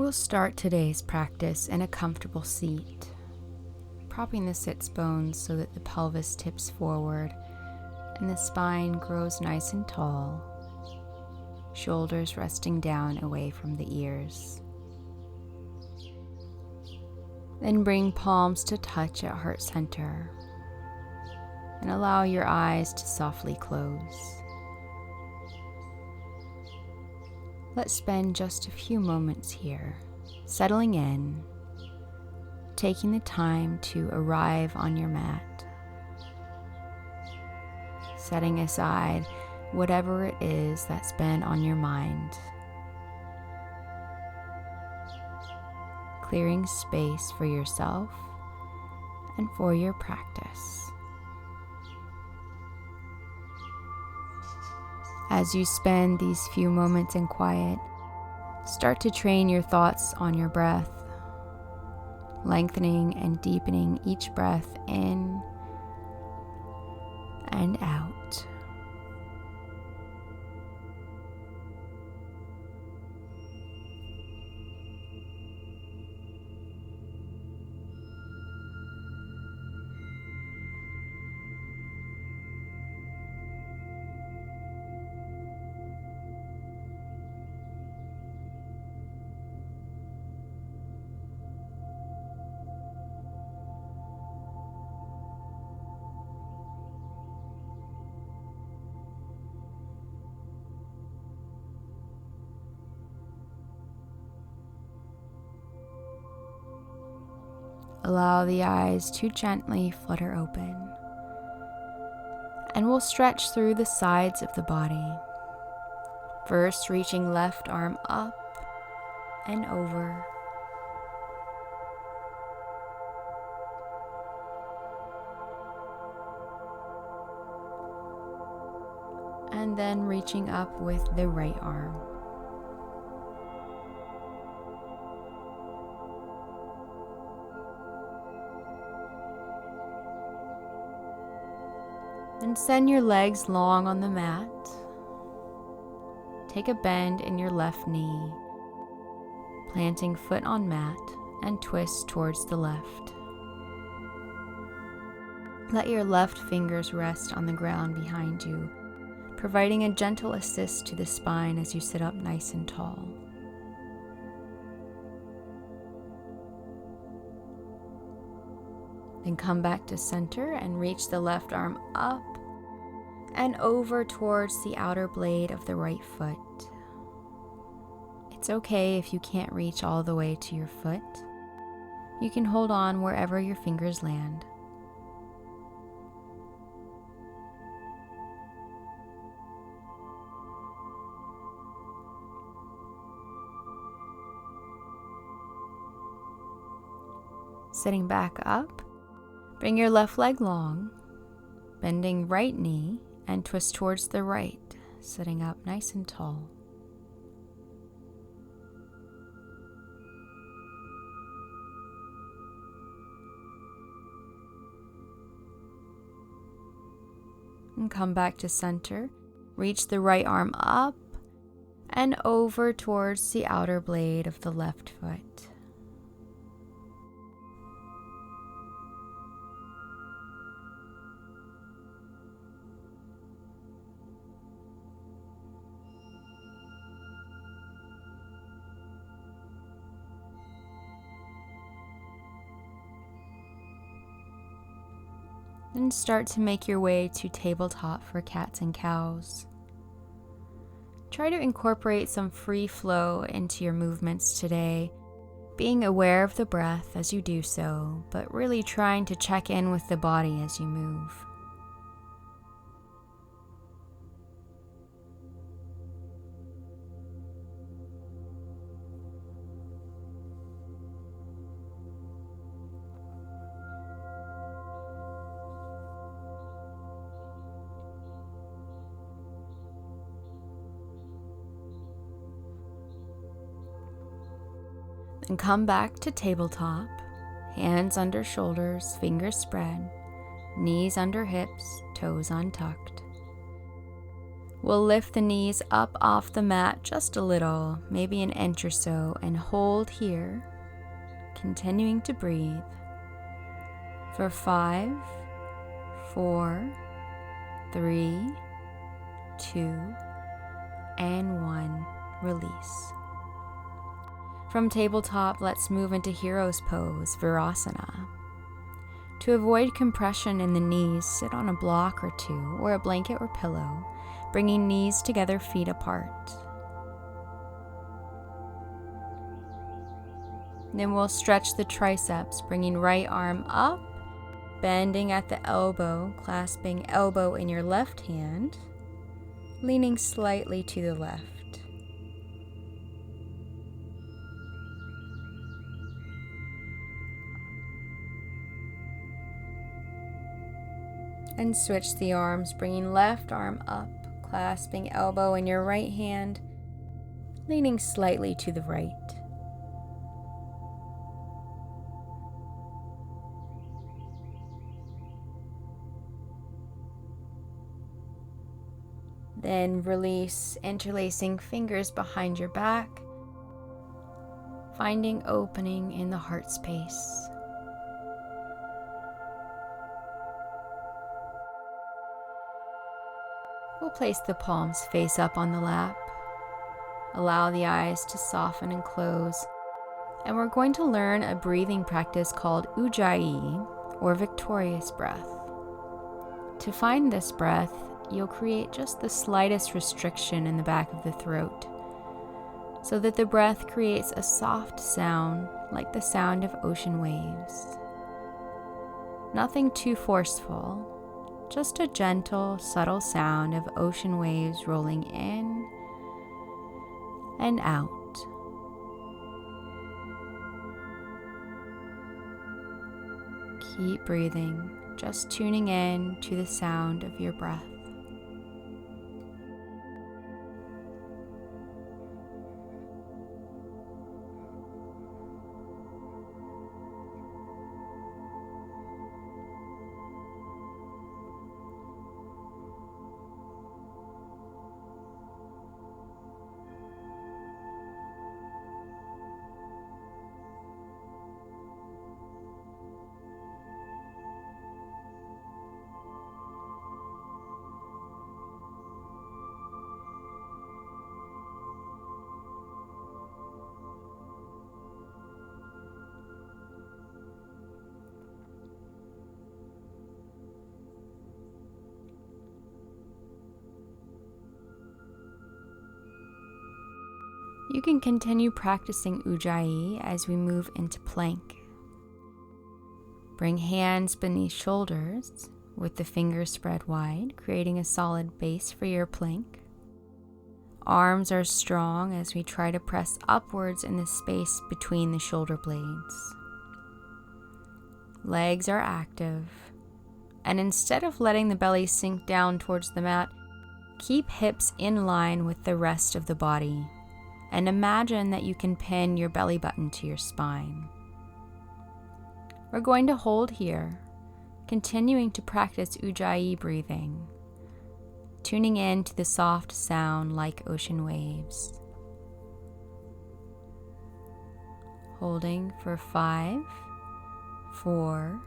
We'll start today's practice in a comfortable seat, propping the sits bones so that the pelvis tips forward and the spine grows nice and tall, shoulders resting down away from the ears. Then bring palms to touch at heart center and allow your eyes to softly close. Let's spend just a few moments here, settling in, taking the time to arrive on your mat, setting aside whatever it is that's been on your mind, clearing space for yourself and for your practice. As you spend these few moments in quiet, start to train your thoughts on your breath, lengthening and deepening each breath in and out. Allow the eyes to gently flutter open, and we'll stretch through the sides of the body, first reaching left arm up and over, and then reaching up with the right arm. And send your legs long on the mat. Take a bend in your left knee, planting foot on mat and twist towards the left. Let your left fingers rest on the ground behind you, providing a gentle assist to the spine as you sit up nice and tall. Then come back to center and reach the left arm up and over towards the outer blade of the right foot. It's okay if you can't reach all the way to your foot. You can hold on wherever your fingers land. Sitting back up, bring your left leg long, bending right knee and twist towards the right, sitting up nice and tall. And come back to center, reach the right arm up and over towards the outer blade of the left foot. Then start to make your way to tabletop for cats and cows. Try to incorporate some free flow into your movements today, being aware of the breath as you do so, but really trying to check in with the body as you move. And come back to tabletop, hands under shoulders, fingers spread, knees under hips, toes untucked. We'll lift the knees up off the mat just a little, maybe an inch or so, and hold here, continuing to breathe for 5, 4, 3, 2, and 1. Release. From tabletop, let's move into Hero's Pose, Virasana. To avoid compression in the knees, sit on a block or two, or a blanket or pillow, bringing knees together, feet apart. Then we'll stretch the triceps, bringing right arm up, bending at the elbow, clasping elbow in your left hand, leaning slightly to the left. And switch the arms, bringing left arm up, clasping elbow in your right hand, leaning slightly to the right. Then release, interlacing fingers behind your back, finding opening in the heart space. We'll place the palms face up on the lap. Allow the eyes to soften and close. And we're going to learn a breathing practice called Ujjayi, or victorious breath. To find this breath, you'll create just the slightest restriction in the back of the throat, so that the breath creates a soft sound like the sound of ocean waves. Nothing too forceful, just a gentle, subtle sound of ocean waves rolling in and out. Keep breathing, just tuning in to the sound of your breath. You can continue practicing Ujjayi as we move into plank. Bring hands beneath shoulders with the fingers spread wide, creating a solid base for your plank. Arms are strong as we try to press upwards in the space between the shoulder blades. Legs are active, and instead of letting the belly sink down towards the mat, keep hips in line with the rest of the body. And imagine that you can pin your belly button to your spine. We're going to hold here, continuing to practice Ujjayi breathing, tuning in to the soft sound like ocean waves. Holding for 5, 4,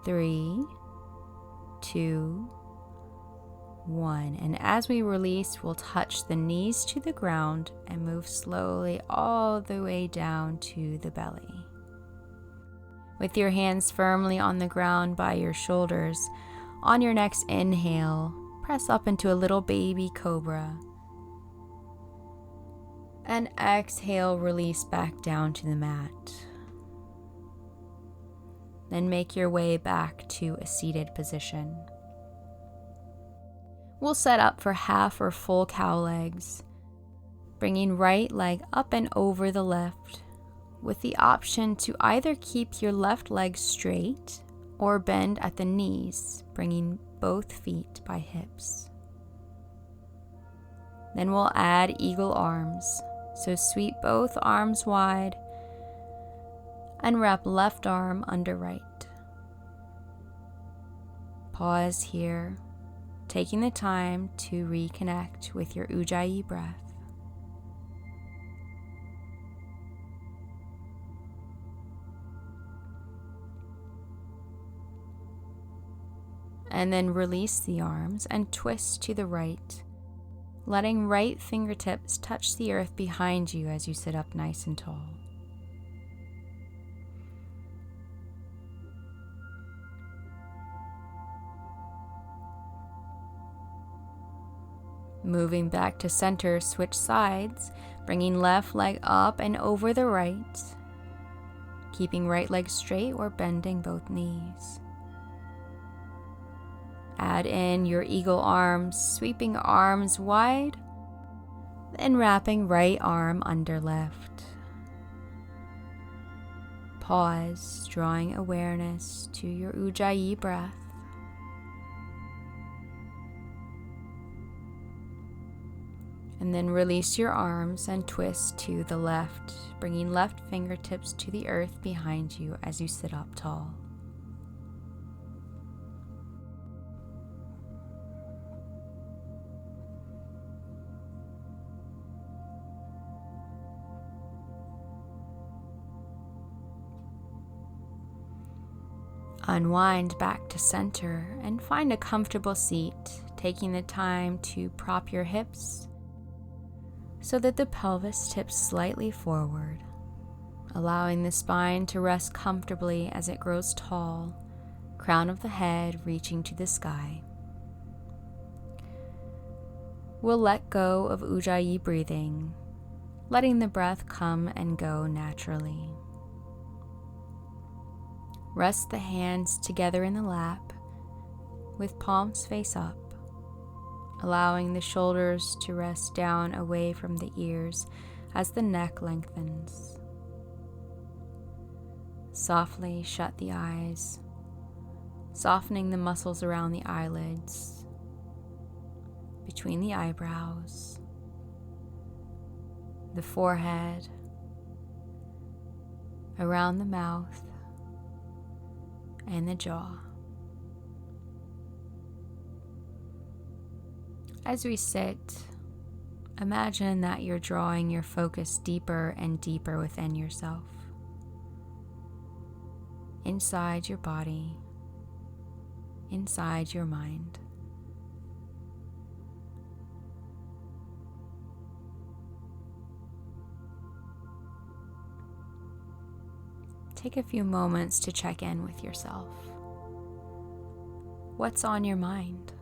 3, 2, 1. And as we release, we'll touch the knees to the ground and move slowly all the way down to the belly. With your hands firmly on the ground by your shoulders, on your next inhale, press up into a little baby cobra. And exhale, release back down to the mat. Then make your way back to a seated position. We'll set up for half or full cow legs, bringing right leg up and over the left, with the option to either keep your left leg straight or bend at the knees, bringing both feet by hips. Then we'll add eagle arms, so sweep both arms wide and wrap left arm under right. Pause here. taking the time to reconnect with your Ujjayi breath. And then release the arms and twist to the right, letting right fingertips touch the earth behind you as you sit up nice and tall. Moving back to center, switch sides, bringing left leg up and over the right, keeping right leg straight or bending both knees. Add in your eagle arms, sweeping arms wide, then wrapping right arm under left. Pause, drawing awareness to your Ujjayi breath. And then release your arms and twist to the left, bringing left fingertips to the earth behind you as you sit up tall. Unwind back to center and find a comfortable seat, taking the time to prop your hips so that the pelvis tips slightly forward, allowing the spine to rest comfortably as it grows tall, crown of the head reaching to the sky. We'll let go of Ujjayi breathing, letting the breath come and go naturally. Rest the hands together in the lap with palms face up, allowing the shoulders to rest down away from the ears as the neck lengthens. Softly shut the eyes, softening the muscles around the eyelids, between the eyebrows, the forehead, around the mouth, and the jaw. As we sit, imagine that you're drawing your focus deeper and deeper within yourself, inside your body, inside your mind. Take a few moments to check in with yourself. What's on your mind?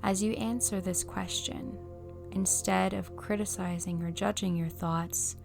As you answer this question, instead of criticizing or judging your thoughts,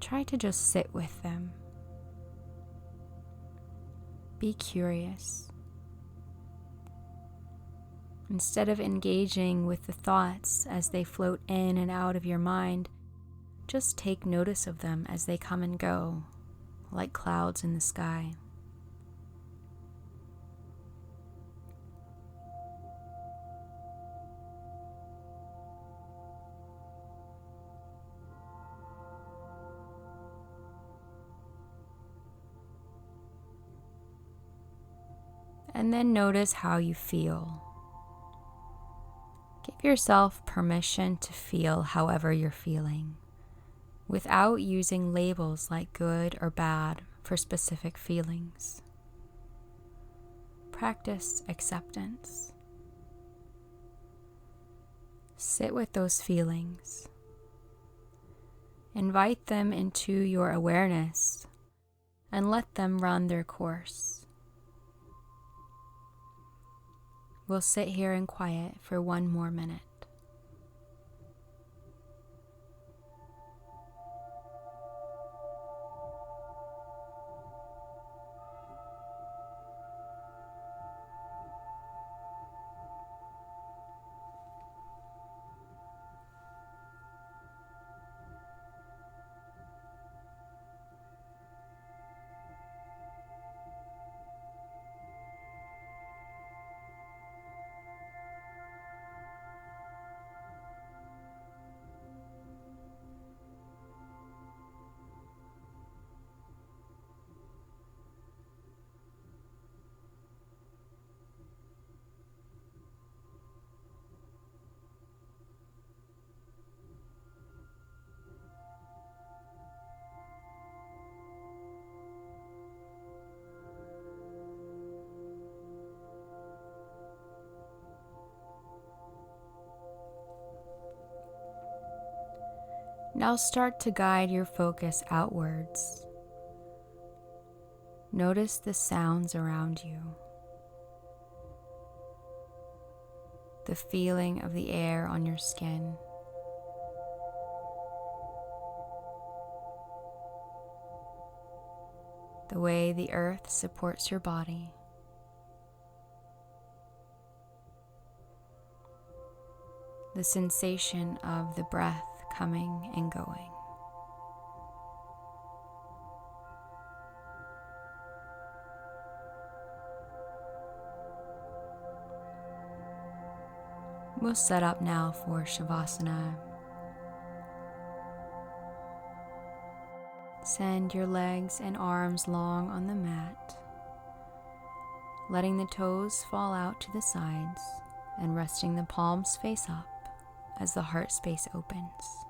try to just sit with them. Be curious. Instead of engaging with the thoughts as they float in and out of your mind, just take notice of them as they come and go, like clouds in the sky. And then notice how you feel. Give yourself permission to feel however you're feeling, without using labels like good or bad for specific feelings. Practice acceptance. Sit with those feelings. Invite them into your awareness and let them run their course. We'll sit here in quiet for one more minute. Now start to guide your focus outwards. Notice the sounds around you, the feeling of the air on your skin. The way the earth supports your body. The sensation of the breath coming and going. We'll set up now for Shavasana. Send your legs and arms long on the mat, letting the toes fall out to the sides and resting the palms face up as the heart space opens.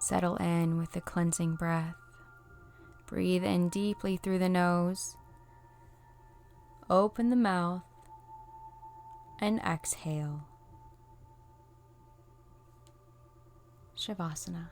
Settle in with the cleansing breath. Breathe in deeply through the nose. Open the mouth and exhale. Shavasana.